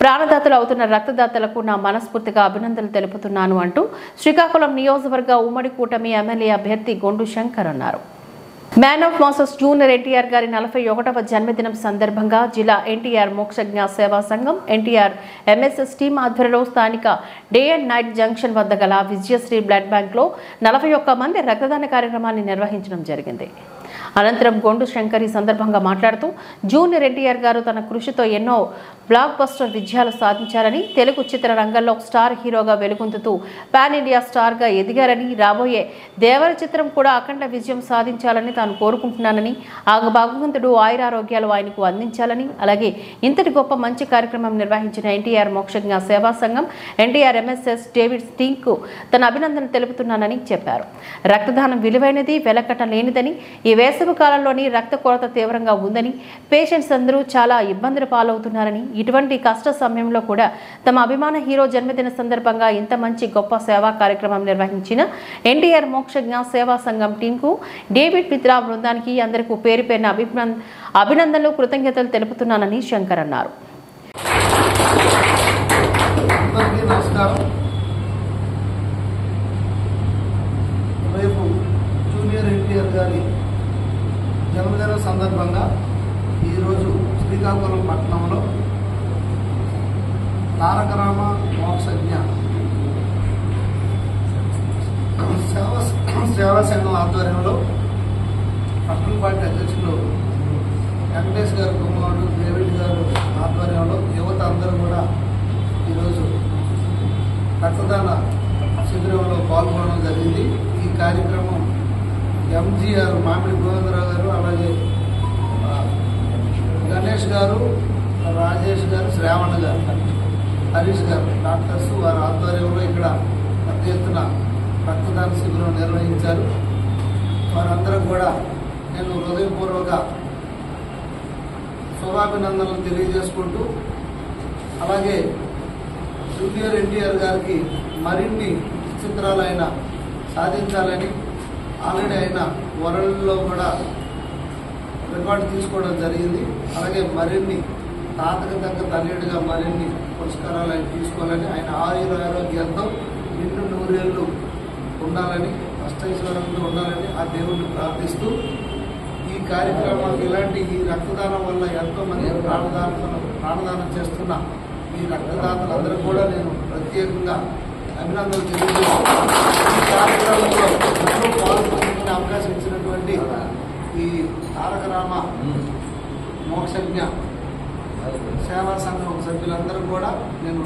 ప్రాణదాతలు అవుతున్న రక్తదాతలకు నా మనస్ఫూర్తిగా అభినందనలు తెలుపుతున్నాను అంటూ శ్రీకాకుళం నియోజకవర్గ ఉమ్మడి కూటమి ఎమ్మెల్యే అభ్యర్థి గొండు శంకర్ అన్నారు. Man of masses junior NTR గారి 41వ జన్మదినం సందర్భంగా జిల్లా ఎన్టీఆర్ మోక్షజ్ఞ సేవా సంఘం ఎన్టీఆర్ ఎంఎస్ఎస్ టీం ఆధ్వర్యంలో స్థానిక డే అండ్ నైట్ జంక్షన్ వద్ద గల విజయశ్రీ బ్లడ్ బ్యాంక్ లో 41 మంది రక్తదాన కార్యక్రమాన్ని నిర్వహించడం జరిగింది. అనంతరం గొండు శంకర్ ఈ సందర్భంగా మాట్లాడుతూ జూనియర్ ఎన్టీఆర్ గారు తన కృషితో ఎన్నో బ్లాక్ బస్టర్ విజయాలు సాధించారని, తెలుగు చిత్ర రంగంలో స్టార్ హీరోగా వెలుగొందుతూ పాన్ ఇండియా స్టార్ గా ఎదిగారని, రాబోయే దేవర చిత్రం కూడా అఖండ విజయం సాధించాలని తాను కోరుకుంటున్నానని, ఆ భగవంతుడు ఆయురారోగ్యాలు ఆయనకు అందించాలని, అలాగే ఇంతటి గొప్ప మంచి కార్యక్రమం నిర్వహించిన ఎన్టీఆర్ మోక్షజ్ఞ సేవా సంఘం ఎన్టీఆర్ ఎంఎస్ఎస్ డేవిడ్ టీంకు తన అభినందనలు తెలుపుతున్నానని చెప్పారు. రక్తదానం విలువైనది, వెలకట్టలేనిదని, ఈ వేసవి కాలంలోని రక్త కొరత తీవ్రంగా ఉందని, పేషెంట్స్ అందరూ చాలా ఇబ్బందులు పాలవుతున్నారని, ఇటువంటి కష్ట సమయంలో కూడా తమ అభిమాన హీరో జన్మదిన సందర్భంగా ఇంత మంచి గొప్ప సేవా కార్యక్రమం నిర్వహించిన ఎన్టీఆర్ మోక్షజ్ఞ సేవా సంఘం టీంకు, డేవిడ్ మిత్రా బృందానికి అందరికీ పేరు పేరున అభినందనలు, కృతజ్ఞతలు తెలుపుతున్నానని శంకర్ అన్నారు. జన్మదిన సందర్భంగా ఈరోజు శ్రీకాకుళం పట్టణంలో తారక రామ మోక్షజ్ఞ సేవా సంఘం ఆధ్వర్యంలో పట్టణ పార్టీ అధ్యక్షులు వెంకటేష్ గారు, కుమారుడు డేవిడ్ గారు ఆధ్వర్యంలో యువత అందరూ కూడా ఈరోజు రక్తదాన శిబిరంలో పాల్గొనడం జరిగింది. ఈ కార్యక్రమం ఎంజీఆర్ మామిడి గోవిందరావు గారు, అలాగే గణేష్ గారు, రాజేష్ గారు, శ్రావణ్ గారు, హరీష్ గారు డాక్టర్స్ వారి ఆధ్వర్యంలో ఇక్కడ పెద్ద ఎత్తున రక్తదాన శిబిరం నిర్వహించారు. వారందరూ కూడా నేను హృదయపూర్వక శుభాభినందనలు తెలియజేసుకుంటూ, అలాగే జూనియర్ ఎన్టీఆర్ గారికి మరిన్ని చిత్రాలు ఆయన సాధించాలని, ఆల్రెడీ ఆయన వరల్డ్లో కూడా రికార్డు తీసుకోవడం జరిగింది. అలాగే మరిన్ని తాతకు తగ్గ తల్లిగా మరిన్ని పురస్కారాలు ఆయన తీసుకోవాలని, ఆయన ఆరోగ్యంతో నిండు నూరేళ్లు ఉండాలని, అష్టైశ్వర్యంతో ఉండాలని ఆ దేవుడిని ప్రార్థిస్తూ, ఈ కార్యక్రమాలు ఇలాంటి ఈ రక్తదానం వల్ల ఎంతోమంది ప్రాణదానం చేస్తున్న ఈ రక్తదాతలందరూ కూడా నేను ప్రత్యేకంగా అభినందనలు తెలియజేస్తున్నాను. ఈ కార్యక్రమంలో పాల్గొనే అవకాశం ఇచ్చినటువంటి ఈ తారక రామ మోక్షజ్ఞ సేవా సంఘం సభ్యులందరూ కూడా నేను